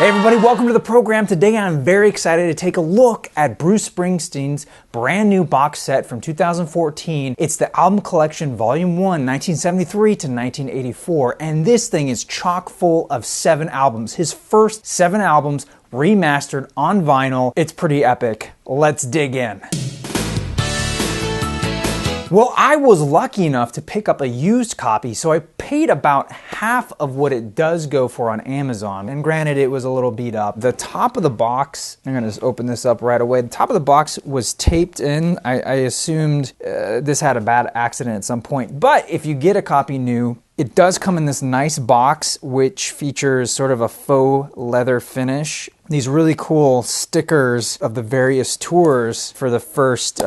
Hey everybody, welcome to the program. Today I'm very excited to take a look at Bruce Springsteen's brand new box set from 2014. It's the album collection Volume 1, 1973 to 1984, and this thing is chock full of 7 albums. His first 7 albums remastered on vinyl. It's pretty epic. Let's dig in. Well, I was lucky enough to pick up a used copy, so I paid about half of what it does go for on Amazon. And granted, it was a little beat up. The top of the box, I'm gonna just open this up right away. The top of the box was taped in. I assumed this had a bad accident at some point. But if you get a copy new, it does come in this nice box, which features sort of a faux leather finish. These really cool stickers of the various tours for the first,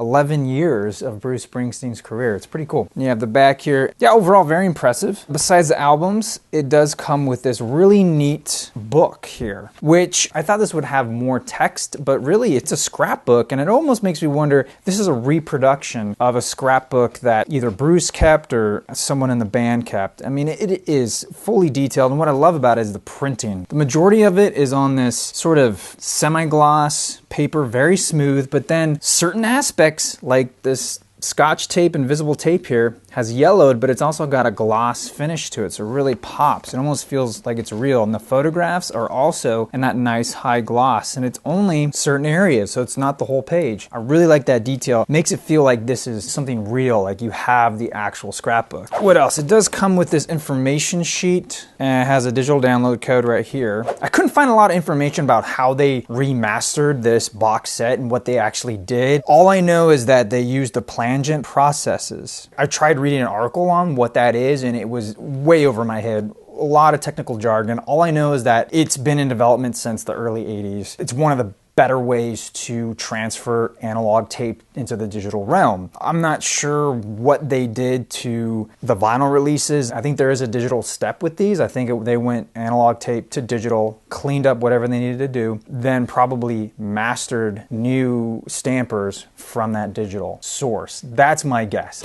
11 years of Bruce Springsteen's career. It's pretty cool. You have the back here. Yeah, overall very impressive. Besides the albums, it does come with this really neat book here, which I thought this would have more text, but really it's a scrapbook, and it almost makes me wonder if this is a reproduction of a scrapbook that either Bruce kept or someone in the band kept. I mean, it is fully detailed, and what I love about it is the printing. The majority of it is on this sort of semi-gloss paper, very smooth, but then certain aspects like this Scotch tape, invisible tape here, has yellowed, but it's also got a gloss finish to it, so it really pops. It almost feels like it's real. And the photographs are also in that nice high gloss, and it's only certain areas, so it's not the whole page. I really like that detail. It makes it feel like this is something real, like you have the actual scrapbook. What else? It does come with this information sheet, and it has a digital download code right here. I couldn't find a lot of information about how they remastered this box set and what they actually did. All I know is that they used the plangent processes. I tried reading an article on what that is, and it was way over my head. A lot of technical jargon. All I know is that it's been in development since the early 80s. It's one of the better ways to transfer analog tape into the digital realm. I'm not sure what they did to the vinyl releases. I think there is a digital step with these. I think they went analog tape to digital, cleaned up whatever they needed to do, then probably mastered new stampers from that digital source. That's my guess.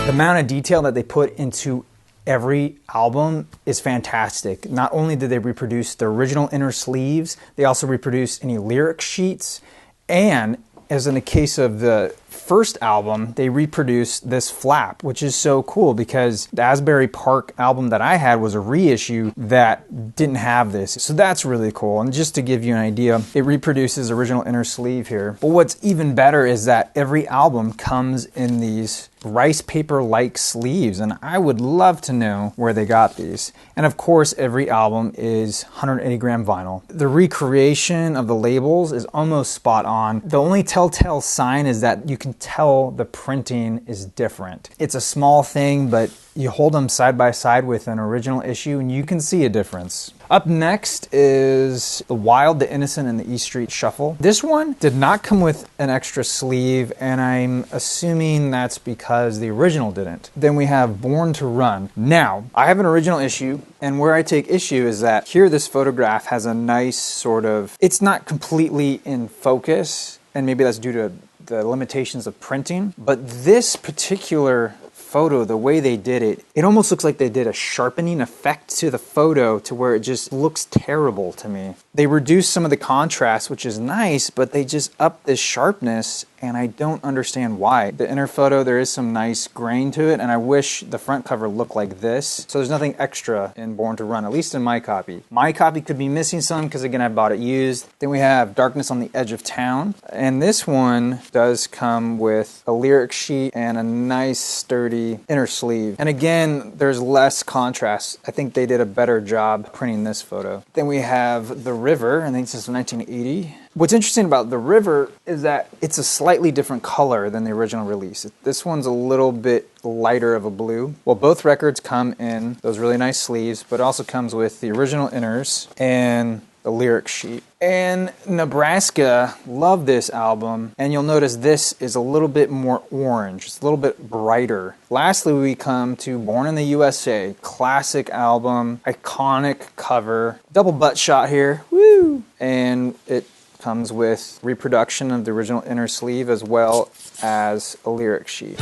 The amount of detail that they put into every album is fantastic. Not only did they reproduce the original inner sleeves, they also reproduced any lyric sheets, and as in the case of the first album, they reproduced this flap, which is so cool because the Asbury Park album that I had was a reissue that didn't have this. So that's really cool. And just to give you an idea, it reproduces original inner sleeve here. But what's even better is that every album comes in these rice paper-like sleeves, and I would love to know where they got these. And of course, every album is 180 gram vinyl. The recreation of the labels is almost spot on. The only telltale sign is that you can tell the printing is different. It's a small thing, but you hold them side by side with an original issue and you can see a difference. Up next is The Wild, the Innocent, and the E Street Shuffle. This one did not come with an extra sleeve, and I'm assuming that's because the original didn't. Then we have Born to Run. Now, I have an original issue, and where I take issue is that here this photograph has a nice sort of, it's not completely in focus, and maybe that's due to the limitations of printing, but this particular photo, the way they did it, it almost looks like they did a sharpening effect to the photo to where it just looks terrible to me. They reduced some of the contrast, which is nice, but they just upped this sharpness, and I don't understand why. The inner photo, there is some nice grain to it, and I wish the front cover looked like this. So there's nothing extra in Born to Run, at least in my copy. My copy could be missing some because, again, I bought it used. Then we have Darkness on the Edge of Town, and this one does come with a lyric sheet and a nice sturdy inner sleeve. And again, there's less contrast. I think they did a better job printing this photo. Then we have The River, I think this is 1980. What's interesting about The River is that it's a slightly different color than the original release. This one's a little bit lighter of a blue. Well, both records come in those really nice sleeves, but it also comes with the original inners and the lyric sheet. And Nebraska, love this album, and you'll notice this is a little bit more orange. It's a little bit brighter. Lastly, we come to Born in the USA, classic album, iconic cover, double butt shot here, woo! And it comes with reproduction of the original inner sleeve as well as a lyric sheet.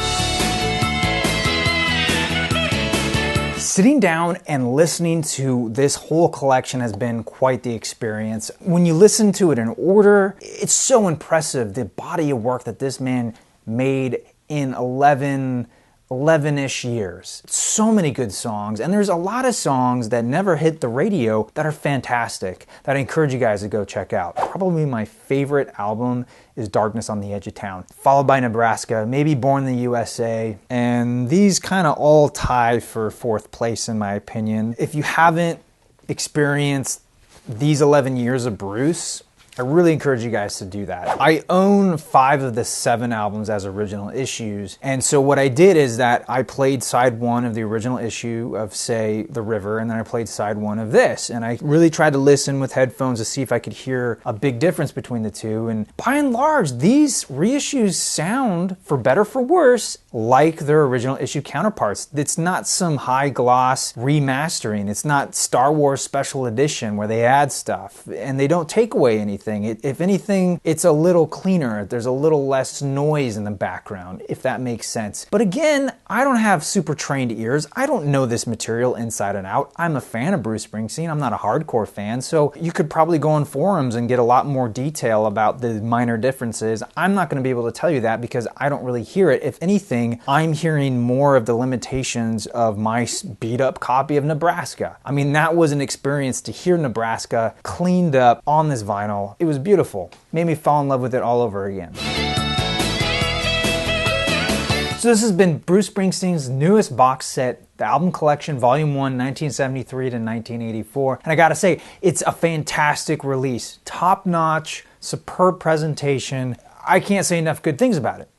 Sitting down and listening to this whole collection has been quite the experience. When you listen to it in order, it's so impressive, the body of work that this man made in 11-ish years. So many good songs, and there's a lot of songs that never hit the radio that are fantastic, that I encourage you guys to go check out. Probably my favorite album is Darkness on the Edge of Town, followed by Nebraska, maybe Born in the USA, and these kind of all tie for fourth place in my opinion. If you haven't experienced these 11 years of Bruce, I really encourage you guys to do that. I own 5 of the 7 albums as original issues, and so what I did is that I played side 1 of the original issue of, say, The River, and then I played side 1 of this, and I really tried to listen with headphones to see if I could hear a big difference between the two, and by and large, these reissues sound, for better for worse, like their original issue counterparts. It's not some high-gloss remastering. It's not Star Wars Special Edition where they add stuff, and they don't take away anything. If anything, it's a little cleaner. There's a little less noise in the background, if that makes sense. But again, I don't have super trained ears. I don't know this material inside and out. I'm a fan of Bruce Springsteen. I'm not a hardcore fan, so you could probably go on forums and get a lot more detail about the minor differences. I'm not going to be able to tell you that because I don't really hear it. If anything, I'm hearing more of the limitations of my beat-up copy of Nebraska. I mean, that was an experience to hear Nebraska cleaned up on this vinyl. It was beautiful. Made me fall in love with it all over again. So this has been Bruce Springsteen's newest box set, the album collection, Volume 1, 1973 to 1984. And I gotta say, it's a fantastic release. Top-notch, superb presentation. I can't say enough good things about it.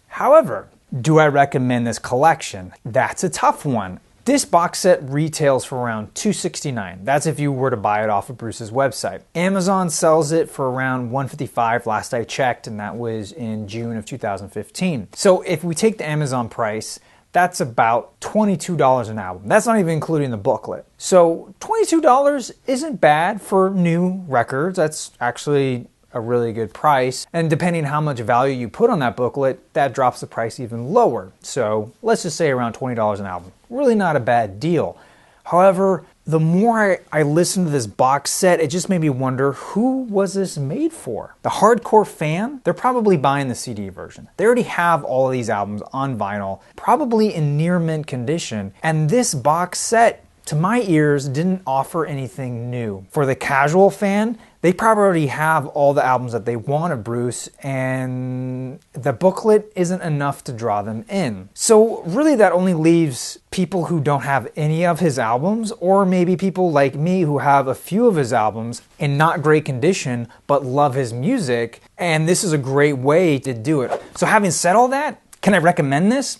However, do I recommend this collection? That's a tough one. This box set retails for around $269. That's if you were to buy it off of Bruce's website. Amazon sells it for around $155 last I checked, and that was in June of 2015. So if we take the Amazon price, that's about $22 an album. That's not even including the booklet. So $22 isn't bad for new records. That's actually a really good price, and depending how much value you put on that booklet, that drops the price even lower. So let's just say around $20 an album. Really not a bad deal. However, the more I listened to this box set, it just made me wonder, who was this made for? The hardcore fan? They're probably buying the CD version. They already have all of these albums on vinyl, probably in near mint condition, and this box set, to my ears, didn't offer anything new. For the casual fan, they probably already have all the albums that they want of Bruce, and the booklet isn't enough to draw them in. So really that only leaves people who don't have any of his albums, or maybe people like me who have a few of his albums in not great condition, but love his music, and this is a great way to do it. So having said all that, can I recommend this?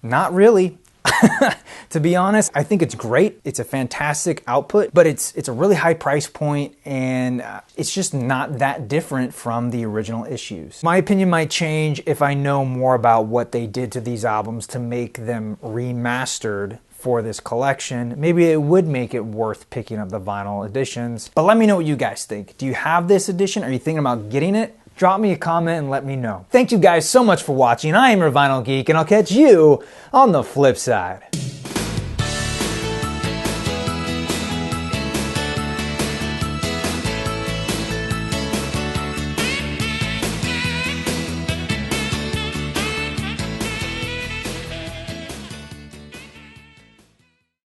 Not really. To be honest, I think it's great. It's a fantastic output, but it's a really high price point, and it's just not that different from the original issues. My opinion might change if I know more about what they did to these albums to make them remastered for this collection. Maybe it would make it worth picking up the vinyl editions. But let me know what you guys think. Do you have this edition? Are you thinking about getting it? Drop me a comment and let me know. Thank you guys so much for watching. I am your Vinyl Geek, and I'll catch you on the flip side.